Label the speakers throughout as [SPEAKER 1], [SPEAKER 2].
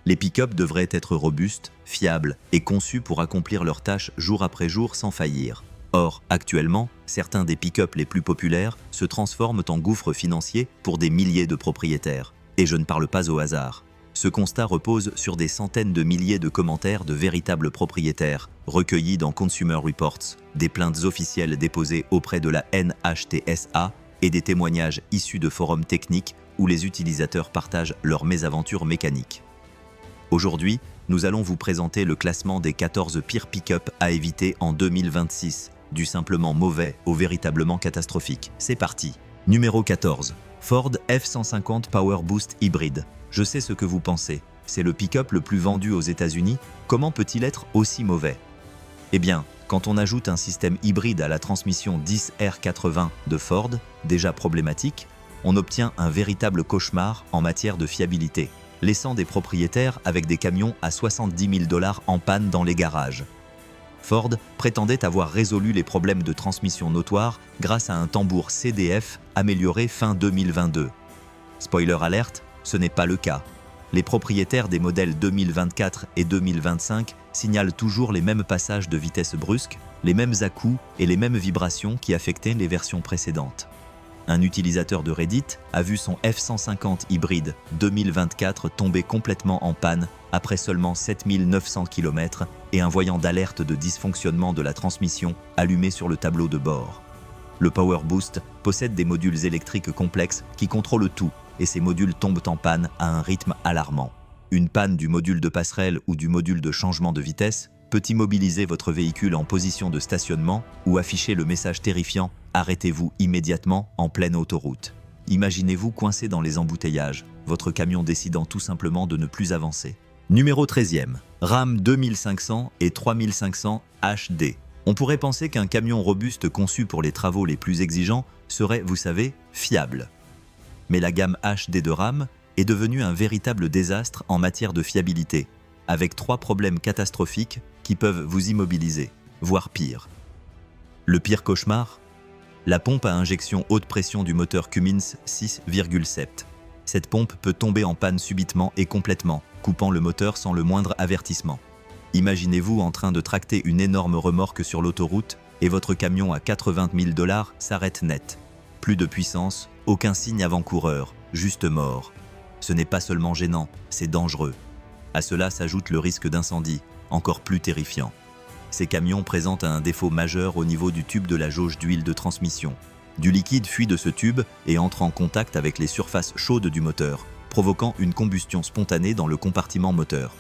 [SPEAKER 1] Les pick-up devraient être robustes, fiables et conçus pour accomplir leurs tâches jour après jour sans faillir. Or, actuellement, certains des pick-up les plus populaires se transforment en gouffres financiers pour des milliers de propriétaires. Et je ne parle pas au hasard. Ce constat repose sur des centaines de milliers de commentaires de véritables propriétaires, recueillis dans Consumer Reports, des plaintes officielles déposées auprès de la NHTSA et des témoignages issus de forums techniques où les utilisateurs partagent leurs mésaventures mécaniques. Aujourd'hui, nous allons vous présenter le classement des 14 pires pick-up à éviter en 2026, du simplement mauvais au véritablement catastrophique. C'est parti. Numéro 14. Ford F-150 Power Boost Hybrid. Je sais ce que vous pensez. C'est le pick-up le plus vendu aux États-Unis. Comment peut-il être aussi mauvais? Eh bien, quand on ajoute un système hybride à la transmission 10R80 de Ford, déjà problématique, on obtient un véritable cauchemar en matière de fiabilité, laissant des propriétaires avec des camions à 70 000 $ en panne dans les garages. Ford prétendait avoir résolu les problèmes de transmission notoires grâce à un tambour CDF amélioré fin 2022. Spoiler alerte, ce n'est pas le cas. Les propriétaires des modèles 2024 et 2025 signalent toujours les mêmes passages de vitesse brusque, les mêmes à-coups et les mêmes vibrations qui affectaient les versions précédentes. Un utilisateur de Reddit a vu son F-150 hybride 2024 tomber complètement en panne après seulement 7900 km et un voyant d'alerte de dysfonctionnement de la transmission allumé sur le tableau de bord. Le Power Boost possède des modules électriques complexes qui contrôlent tout, et ces modules tombent en panne à un rythme alarmant. Une panne du module de passerelle ou du module de changement de vitesse peut immobiliser votre véhicule en position de stationnement ou afficher le message terrifiant « Arrêtez-vous immédiatement en pleine autoroute ». Imaginez-vous coincé dans les embouteillages, votre camion décidant tout simplement de ne plus avancer. Numéro 13e, Ram 2500 et 3500 HD. On pourrait penser qu'un camion robuste conçu pour les travaux les plus exigeants serait, vous savez, fiable. Mais la gamme HD de Ram est devenue un véritable désastre en matière de fiabilité, avec 3 problèmes catastrophiques qui peuvent vous immobiliser, voire pire. Le pire cauchemar? La pompe à injection haute pression du moteur Cummins 6,7. Cette pompe peut tomber en panne subitement et complètement, coupant le moteur sans le moindre avertissement. Imaginez-vous en train de tracter une énorme remorque sur l'autoroute et votre camion à 80 000 $ s'arrête net. Plus de puissance, aucun signe avant-coureur, juste mort. Ce n'est pas seulement gênant, c'est dangereux. À cela s'ajoute le risque d'incendie, encore plus terrifiant. Ces camions présentent un défaut majeur au niveau du tube de la jauge d'huile de transmission. Du liquide fuit de ce tube et entre en contact avec les surfaces chaudes du moteur, provoquant une combustion spontanée dans le compartiment moteur.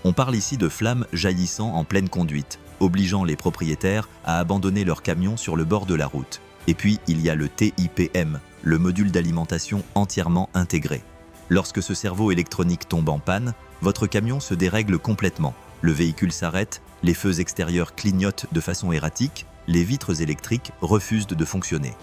[SPEAKER 1] On parle ici de flammes jaillissant en pleine conduite, obligeant les propriétaires à abandonner leur camion sur le bord de la route. Et puis, il y a le TIPM, le module d'alimentation entièrement intégré. Lorsque ce cerveau électronique tombe en panne, votre camion se dérègle complètement. Le véhicule s'arrête, les feux extérieurs clignotent de façon erratique, les vitres électriques refusent de fonctionner.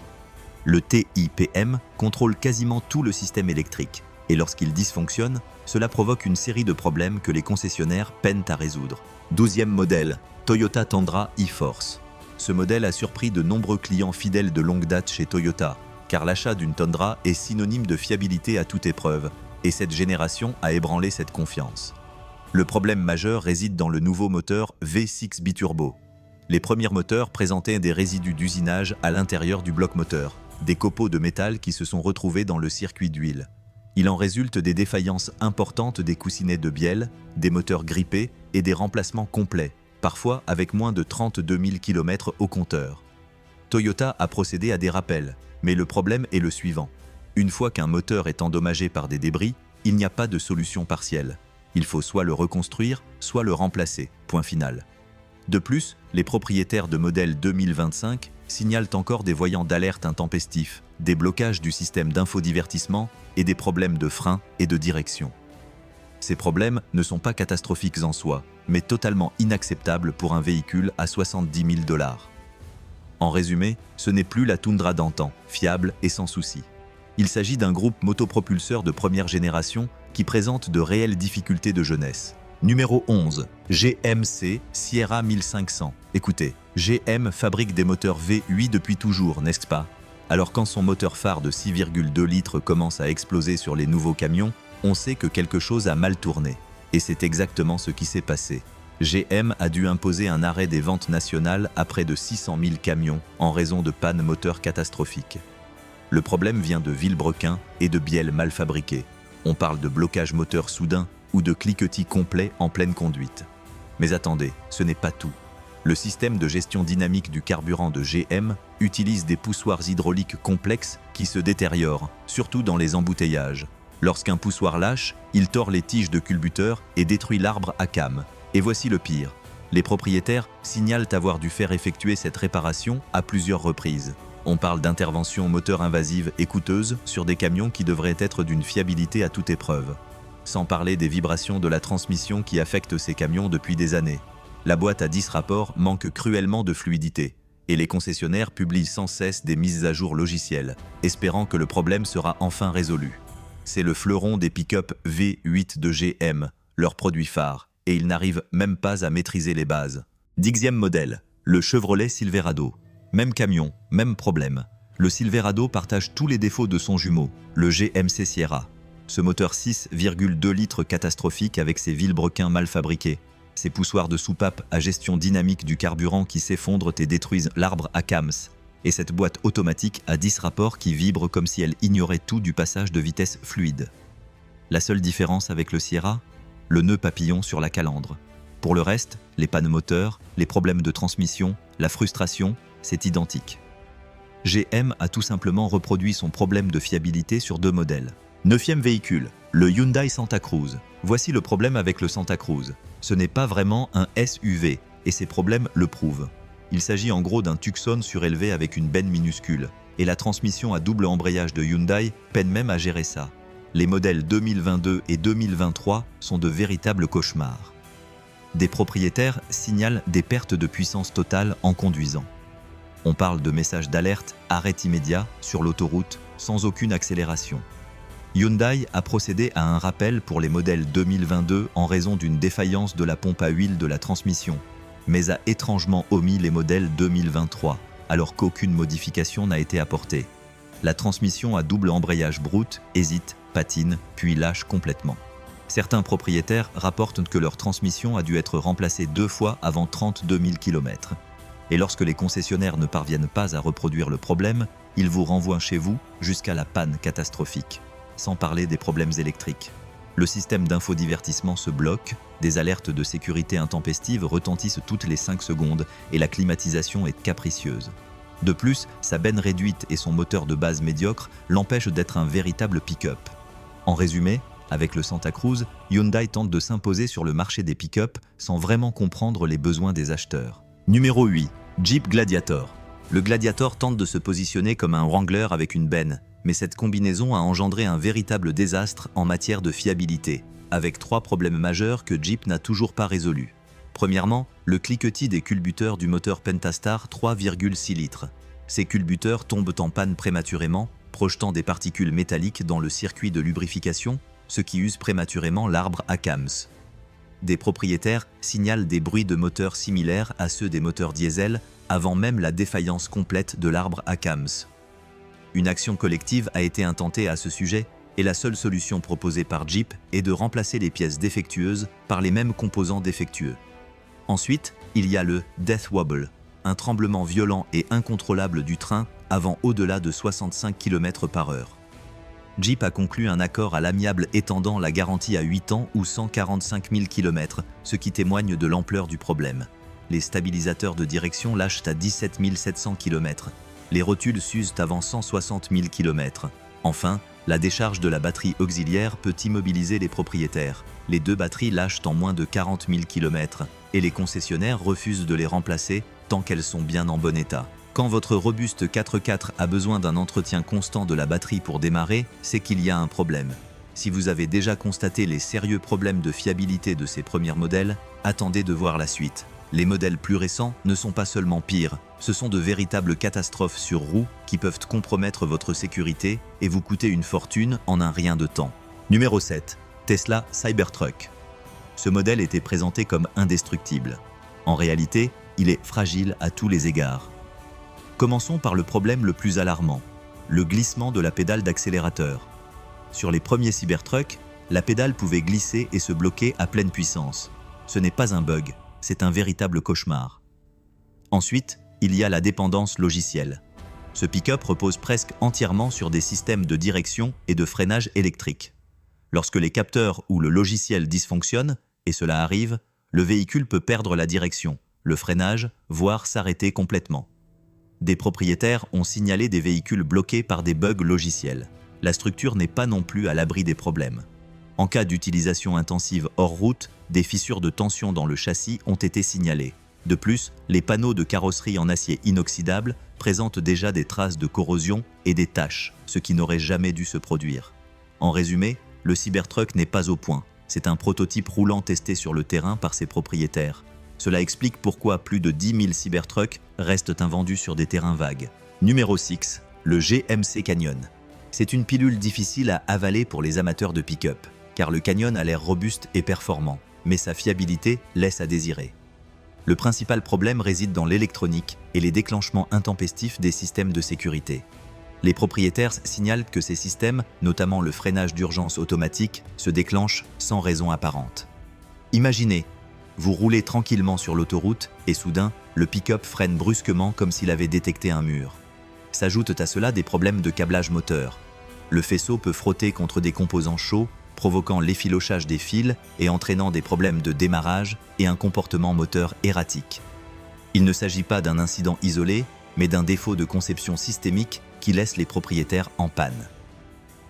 [SPEAKER 1] Le TIPM contrôle quasiment tout le système électrique, et lorsqu'il dysfonctionne, cela provoque une série de problèmes que les concessionnaires peinent à résoudre. 12e modèle, Toyota Tundra e-Force. Ce modèle a surpris de nombreux clients fidèles de longue date chez Toyota, car l'achat d'une Tundra est synonyme de fiabilité à toute épreuve, et cette génération a ébranlé cette confiance. Le problème majeur réside dans le nouveau moteur V6 biturbo. Les premiers moteurs présentaient des résidus d'usinage à l'intérieur du bloc moteur, des copeaux de métal qui se sont retrouvés dans le circuit d'huile. Il en résulte des défaillances importantes des coussinets de bielle, des moteurs grippés et des remplacements complets, parfois avec moins de 32 000 km au compteur. Toyota a procédé à des rappels, mais le problème est le suivant. Une fois qu'un moteur est endommagé par des débris, il n'y a pas de solution partielle. Il faut soit le reconstruire, soit le remplacer, point final. De plus, les propriétaires de modèles 2025 signalent encore des voyants d'alerte intempestifs, des blocages du système d'infodivertissement et des problèmes de frein et de direction. Ces problèmes ne sont pas catastrophiques en soi, mais totalement inacceptables pour un véhicule à 70 000 $. En résumé, ce n'est plus la Tundra d'antan, fiable et sans souci. Il s'agit d'un groupe motopropulseur de première génération qui présente de réelles difficultés de jeunesse. Numéro 11. GMC Sierra 1500. Écoutez, GM fabrique des moteurs V8 depuis toujours, n'est-ce pas? Alors quand son moteur phare de 6,2 litres commence à exploser sur les nouveaux camions, on sait que quelque chose a mal tourné. Et c'est exactement ce qui s'est passé. GM a dû imposer un arrêt des ventes nationales à près de 600 000 camions en raison de pannes moteurs catastrophiques. Le problème vient de vilebrequins et de bielles mal fabriquées. On parle de blocage moteur soudain ou de cliquetis complet en pleine conduite. Mais attendez, ce n'est pas tout. Le système de gestion dynamique du carburant de GM utilise des poussoirs hydrauliques complexes qui se détériorent, surtout dans les embouteillages. Lorsqu'un poussoir lâche, il tord les tiges de culbuteur et détruit l'arbre à cames. Et voici le pire. Les propriétaires signalent avoir dû faire effectuer cette réparation à plusieurs reprises. On parle d'interventions moteur invasives et coûteuses sur des camions qui devraient être d'une fiabilité à toute épreuve. Sans parler des vibrations de la transmission qui affectent ces camions depuis des années. La boîte à 10 rapports manque cruellement de fluidité, et les concessionnaires publient sans cesse des mises à jour logicielles, espérant que le problème sera enfin résolu. C'est le fleuron des pick-up V8 de GM, leur produit phare, et ils n'arrivent même pas à maîtriser les bases. 10e modèle, le Chevrolet Silverado. Même camion, même problème. Le Silverado partage tous les défauts de son jumeau, le GMC Sierra. Ce moteur 6,2 litres catastrophique avec ses vilebrequins mal fabriqués, ses poussoirs de soupape à gestion dynamique du carburant qui s'effondrent et détruisent l'arbre à cams, et cette boîte automatique à 10 rapports qui vibre comme si elle ignorait tout du passage de vitesse fluide. La seule différence avec le Sierra, le nœud papillon sur la calandre. Pour le reste, les pannes moteurs, les problèmes de transmission, la frustration, c'est identique. GM a tout simplement reproduit son problème de fiabilité sur 2 modèles. 9e véhicule, le Hyundai Santa Cruz. Voici le problème avec le Santa Cruz. Ce n'est pas vraiment un SUV, et ces problèmes le prouvent. Il s'agit en gros d'un Tucson surélevé avec une benne minuscule, et la transmission à double embrayage de Hyundai peine même à gérer ça. Les modèles 2022 et 2023 sont de véritables cauchemars. Des propriétaires signalent des pertes de puissance totale en conduisant. On parle de messages d'alerte, arrêt immédiat, sur l'autoroute, sans aucune accélération. Hyundai a procédé à un rappel pour les modèles 2022 en raison d'une défaillance de la pompe à huile de la transmission, mais a étrangement omis les modèles 2023, alors qu'aucune modification n'a été apportée. La transmission à double embrayage brute hésite, patine, puis lâche complètement. Certains propriétaires rapportent que leur transmission a dû être remplacée 2 fois avant 32 000 km. Et lorsque les concessionnaires ne parviennent pas à reproduire le problème, ils vous renvoient chez vous jusqu'à la panne catastrophique. Sans parler des problèmes électriques. Le système d'infodivertissement se bloque, des alertes de sécurité intempestives retentissent toutes les 5 secondes et la climatisation est capricieuse. De plus, sa benne réduite et son moteur de base médiocre l'empêchent d'être un véritable pick-up. En résumé, avec le Santa Cruz, Hyundai tente de s'imposer sur le marché des pick-up sans vraiment comprendre les besoins des acheteurs. Numéro 8. Jeep Gladiator. Le Gladiator tente de se positionner comme un Wrangler avec une benne, mais cette combinaison a engendré un véritable désastre en matière de fiabilité, avec 3 problèmes majeurs que Jeep n'a toujours pas résolus. Premièrement, le cliquetis des culbuteurs du moteur Pentastar 3,6 litres. Ces culbuteurs tombent en panne prématurément, projetant des particules métalliques dans le circuit de lubrification, ce qui use prématurément l'arbre à cams. Des propriétaires signalent des bruits de moteurs similaires à ceux des moteurs diesel avant même la défaillance complète de l'arbre à cams. Une action collective a été intentée à ce sujet et la seule solution proposée par Jeep est de remplacer les pièces défectueuses par les mêmes composants défectueux. Ensuite, il y a le Death Wobble, un tremblement violent et incontrôlable du train avant au-delà de 65 km/h. Jeep a conclu un accord à l'amiable étendant la garantie à 8 ans ou 145 000 km, ce qui témoigne de l'ampleur du problème. Les stabilisateurs de direction lâchent à 17 700 km. Les rotules s'usent avant 160 000 km. Enfin, la décharge de la batterie auxiliaire peut immobiliser les propriétaires. Les 2 batteries lâchent en moins de 40 000 km et les concessionnaires refusent de les remplacer tant qu'elles sont bien en bon état. Quand votre robuste 4x4 a besoin d'un entretien constant de la batterie pour démarrer, c'est qu'il y a un problème. Si vous avez déjà constaté les sérieux problèmes de fiabilité de ces premiers modèles, attendez de voir la suite. Les modèles plus récents ne sont pas seulement pires, ce sont de véritables catastrophes sur roues qui peuvent compromettre votre sécurité et vous coûter une fortune en un rien de temps. Numéro 7. Tesla Cybertruck. Ce modèle était présenté comme indestructible. En réalité, il est fragile à tous les égards. Commençons par le problème le plus alarmant, le glissement de la pédale d'accélérateur. Sur les premiers Cybertruck, la pédale pouvait glisser et se bloquer à pleine puissance. Ce n'est pas un bug, c'est un véritable cauchemar. Ensuite, il y a la dépendance logicielle. Ce pick-up repose presque entièrement sur des systèmes de direction et de freinage électrique. Lorsque les capteurs ou le logiciel dysfonctionnent, et cela arrive, le véhicule peut perdre la direction, le freinage, voire s'arrêter complètement. Des propriétaires ont signalé des véhicules bloqués par des bugs logiciels. La structure n'est pas non plus à l'abri des problèmes. En cas d'utilisation intensive hors route, des fissures de tension dans le châssis ont été signalées. De plus, les panneaux de carrosserie en acier inoxydable présentent déjà des traces de corrosion et des taches, ce qui n'aurait jamais dû se produire. En résumé, le Cybertruck n'est pas au point. C'est un prototype roulant testé sur le terrain par ses propriétaires. Cela explique pourquoi plus de 10 000 Cybertrucks restent invendus sur des terrains vagues. Numéro 6, le GMC Canyon. C'est une pilule difficile à avaler pour les amateurs de pick-up, car le Canyon a l'air robuste et performant, mais sa fiabilité laisse à désirer. Le principal problème réside dans l'électronique et les déclenchements intempestifs des systèmes de sécurité. Les propriétaires signalent que ces systèmes, notamment le freinage d'urgence automatique, se déclenchent sans raison apparente. Imaginez, vous roulez tranquillement sur l'autoroute et soudain, le pick-up freine brusquement comme s'il avait détecté un mur. S'ajoutent à cela des problèmes de câblage moteur. Le faisceau peut frotter contre des composants chauds, provoquant l'effilochage des fils et entraînant des problèmes de démarrage et un comportement moteur erratique. Il ne s'agit pas d'un incident isolé, mais d'un défaut de conception systémique qui laisse les propriétaires en panne.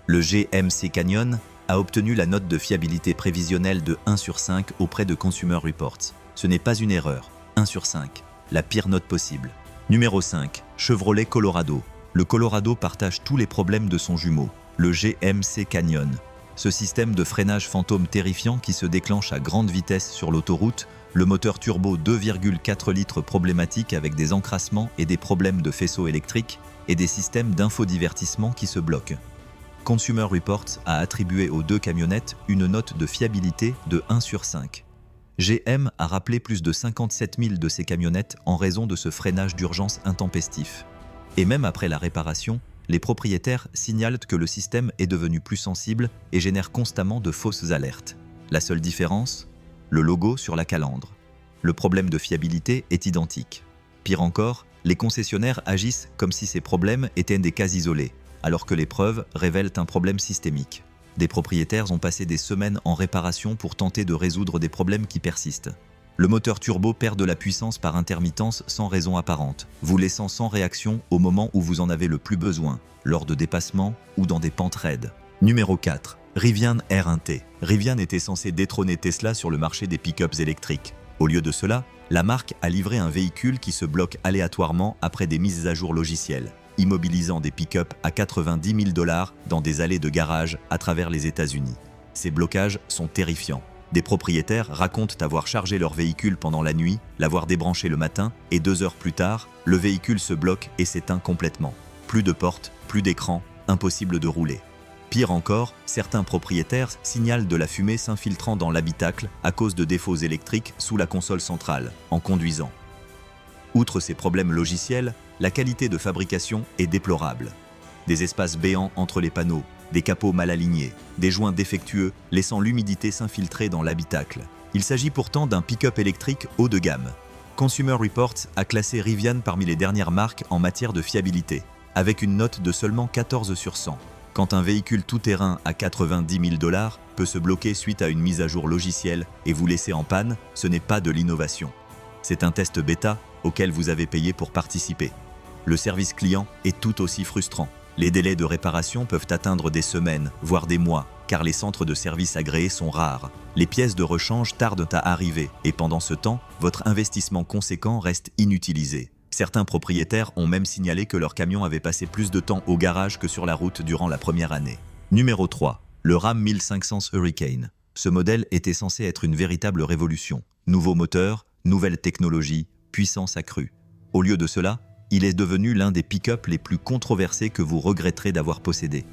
[SPEAKER 1] Le GMC Canyon a obtenu la note de fiabilité prévisionnelle de 1 sur 5 auprès de Consumer Reports. Ce n'est pas une erreur, 1 sur 5, la pire note possible. Numéro 5, Chevrolet Colorado. Le Colorado partage tous les problèmes de son jumeau, le GMC Canyon. Ce système de freinage fantôme terrifiant qui se déclenche à grande vitesse sur l'autoroute, le moteur turbo 2,4 litres problématique avec des encrassements et des problèmes de faisceau électrique et des systèmes d'infodivertissement qui se bloquent. Consumer Reports a attribué aux deux camionnettes une note de fiabilité de 1 sur 5. GM a rappelé plus de 57 000 de ces camionnettes en raison de ce freinage d'urgence intempestif. Et même après la réparation, les propriétaires signalent que le système est devenu plus sensible et génère constamment de fausses alertes. La seule différence ? Le logo sur la calandre. Le problème de fiabilité est identique. Pire encore, les concessionnaires agissent comme si ces problèmes étaient des cas isolés, alors que les preuves révèlent un problème systémique. Des propriétaires ont passé des semaines en réparation pour tenter de résoudre des problèmes qui persistent. Le moteur turbo perd de la puissance par intermittence sans raison apparente, vous laissant sans réaction au moment où vous en avez le plus besoin, lors de dépassements ou dans des pentes raides. Numéro 4. Rivian R1T. Rivian était censé détrôner Tesla sur le marché des pick-ups électriques. Au lieu de cela, la marque a livré un véhicule qui se bloque aléatoirement après des mises à jour logicielles, immobilisant des pick-up à 90 000 $ dans des allées de garage à travers les États-Unis. Ces blocages sont terrifiants. Des propriétaires racontent avoir chargé leur véhicule pendant la nuit, l'avoir débranché le matin et 2 heures plus tard, le véhicule se bloque et s'éteint complètement. Plus de porte, plus d'écran, impossible de rouler. Pire encore, certains propriétaires signalent de la fumée s'infiltrant dans l'habitacle à cause de défauts électriques sous la console centrale, en conduisant. Outre ces problèmes logiciels, la qualité de fabrication est déplorable. Des espaces béants entre les panneaux, des capots mal alignés, des joints défectueux laissant l'humidité s'infiltrer dans l'habitacle. Il s'agit pourtant d'un pick-up électrique haut de gamme. Consumer Reports a classé Rivian parmi les dernières marques en matière de fiabilité, avec une note de seulement 14 sur 100. Quand un véhicule tout-terrain à 90 000 $ peut se bloquer suite à une mise à jour logicielle et vous laisser en panne, ce n'est pas de l'innovation. C'est un test bêta auquel vous avez payé pour participer. Le service client est tout aussi frustrant. Les délais de réparation peuvent atteindre des semaines, voire des mois, car les centres de services agréés sont rares. Les pièces de rechange tardent à arriver et pendant ce temps, votre investissement conséquent reste inutilisé. Certains propriétaires ont même signalé que leur camion avait passé plus de temps au garage que sur la route durant la première année. Numéro 3. Le Ram 1500 Hurricane. Ce modèle était censé être une véritable révolution. Nouveau moteur, nouvelle technologie, puissance accrue. Au lieu de cela, il est devenu l'un des pick-up les plus controversés que vous regretterez d'avoir possédé.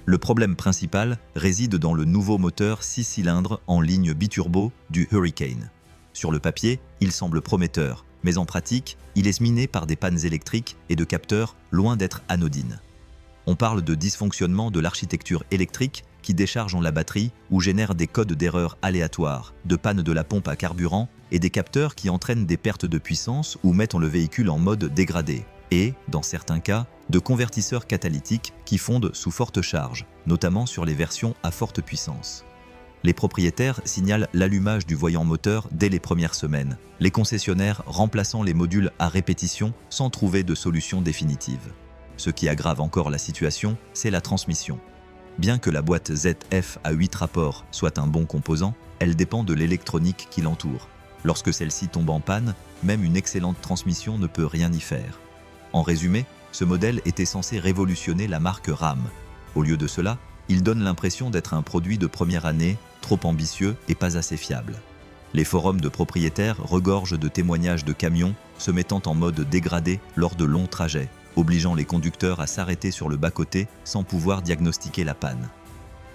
[SPEAKER 1] Le problème principal réside dans le nouveau moteur 6 cylindres en ligne biturbo du Hurricane. Sur le papier, il semble prometteur, mais en pratique, il est miné par des pannes électriques et de capteurs loin d'être anodines. On parle de dysfonctionnement de l'architecture électrique qui déchargent la batterie ou génèrent des codes d'erreur aléatoires, de panne de la pompe à carburant et des capteurs qui entraînent des pertes de puissance ou mettent le véhicule en mode dégradé. Et, dans certains cas, de convertisseurs catalytiques qui fondent sous forte charge, notamment sur les versions à forte puissance. Les propriétaires signalent l'allumage du voyant moteur dès les premières semaines, les concessionnaires remplaçant les modules à répétition sans trouver de solution définitive. Ce qui aggrave encore la situation, c'est la transmission. Bien que la boîte ZF à 8 rapports soit un bon composant, elle dépend de l'électronique qui l'entoure. Lorsque celle-ci tombe en panne, même une excellente transmission ne peut rien y faire. En résumé, ce modèle était censé révolutionner la marque RAM. Au lieu de cela, il donne l'impression d'être un produit de première année, trop ambitieux et pas assez fiable. Les forums de propriétaires regorgent de témoignages de camions se mettant en mode dégradé lors de longs trajets, obligeant les conducteurs à s'arrêter sur le bas-côté sans pouvoir diagnostiquer la panne.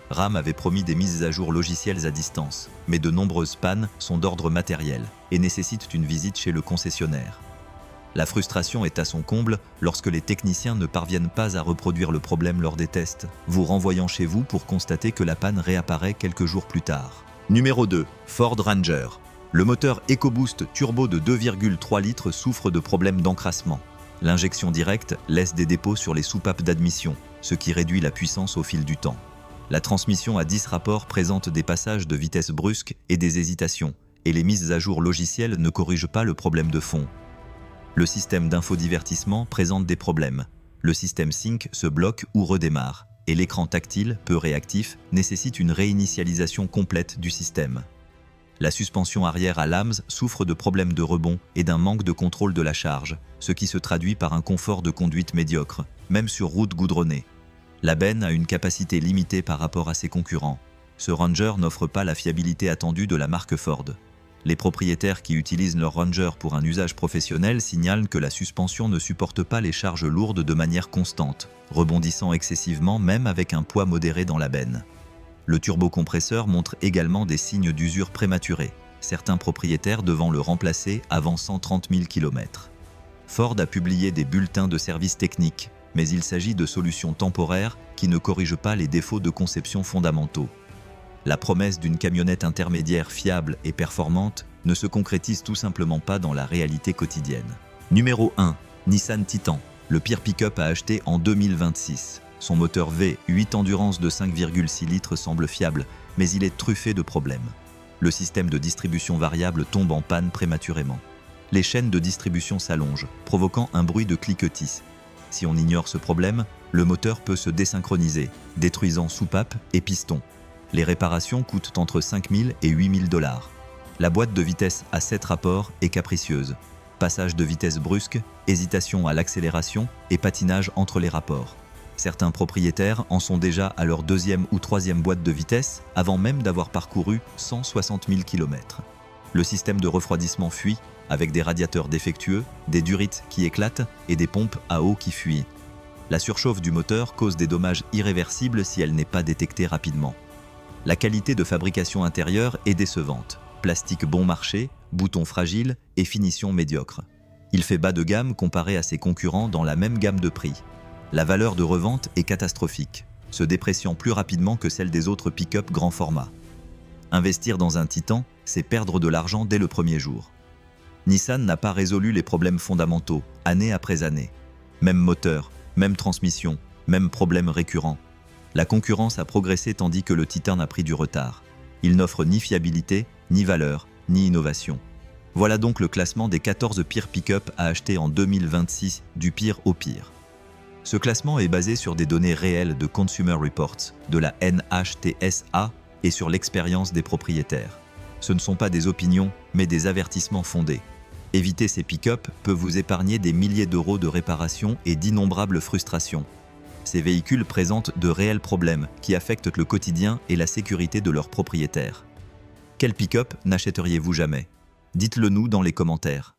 [SPEAKER 1] RAM avait promis des mises à jour logicielles à distance, mais de nombreuses pannes sont d'ordre matériel et nécessitent une visite chez le concessionnaire. La frustration est à son comble lorsque les techniciens ne parviennent pas à reproduire le problème lors des tests, vous renvoyant chez vous pour constater que la panne réapparaît quelques jours plus tard. Numéro 2. Ford Ranger. Le moteur EcoBoost turbo de 2,3 litres souffre de problèmes d'encrassement. L'injection directe laisse des dépôts sur les soupapes d'admission, ce qui réduit la puissance au fil du temps. La transmission à 10 rapports présente des passages de vitesse brusques et des hésitations, et les mises à jour logicielles ne corrigent pas le problème de fond. Le système d'infodivertissement présente des problèmes. Le système Sync se bloque ou redémarre, et l'écran tactile, peu réactif, nécessite une réinitialisation complète du système. La suspension arrière à lames souffre de problèmes de rebond et d'un manque de contrôle de la charge, ce qui se traduit par un confort de conduite médiocre, même sur route goudronnée. La benne a une capacité limitée par rapport à ses concurrents. Ce Ranger n'offre pas la fiabilité attendue de la marque Ford. Les propriétaires qui utilisent leur Ranger pour un usage professionnel signalent que la suspension ne supporte pas les charges lourdes de manière constante, rebondissant excessivement même avec un poids modéré dans la benne. Le turbocompresseur montre également des signes d'usure prématurée, certains propriétaires devant le remplacer avant 130 000 km. Ford a publié des bulletins de service technique, mais il s'agit de solutions temporaires qui ne corrigent pas les défauts de conception fondamentaux. La promesse d'une camionnette intermédiaire fiable et performante ne se concrétise tout simplement pas dans la réalité quotidienne. Numéro 1. Nissan Titan, le pire pick-up à acheter en 2026. Son moteur V8 Endurance de 5,6 litres semble fiable, mais il est truffé de problèmes. Le système de distribution variable tombe en panne prématurément. Les chaînes de distribution s'allongent, provoquant un bruit de cliquetis. Si on ignore ce problème, le moteur peut se désynchroniser, détruisant soupapes et pistons. Les réparations coûtent entre 5 000 et 8 000 $. La boîte de vitesse à 7 rapports est capricieuse. Passage de vitesse brusque, hésitation à l'accélération et patinage entre les rapports. Certains propriétaires en sont déjà à leur 2e ou 3e boîte de vitesse avant même d'avoir parcouru 160 000 km. Le système de refroidissement fuit, avec des radiateurs défectueux, des durites qui éclatent et des pompes à eau qui fuient. La surchauffe du moteur cause des dommages irréversibles si elle n'est pas détectée rapidement. La qualité de fabrication intérieure est décevante. Plastique bon marché, boutons fragiles et finition médiocre. Il fait bas de gamme comparé à ses concurrents dans la même gamme de prix. La valeur de revente est catastrophique, se dépréciant plus rapidement que celle des autres pick-up grand format. Investir dans un Titan, c'est perdre de l'argent dès le premier jour. Nissan n'a pas résolu les problèmes fondamentaux, année après année. Même moteur, même transmission, même problème récurrent. La concurrence a progressé tandis que le Titan a pris du retard. Il n'offre ni fiabilité, ni valeur, ni innovation. Voilà donc le classement des 14 pires pick-up à acheter en 2026, du pire au pire. Ce classement est basé sur des données réelles de Consumer Reports, de la NHTSA et sur l'expérience des propriétaires. Ce ne sont pas des opinions, mais des avertissements fondés. Éviter ces pick-up peut vous épargner des milliers d'euros de réparation et d'innombrables frustrations. Ces véhicules présentent de réels problèmes qui affectent le quotidien et la sécurité de leurs propriétaires. Quel pick-up n'achèteriez-vous jamais? Dites-le nous dans les commentaires.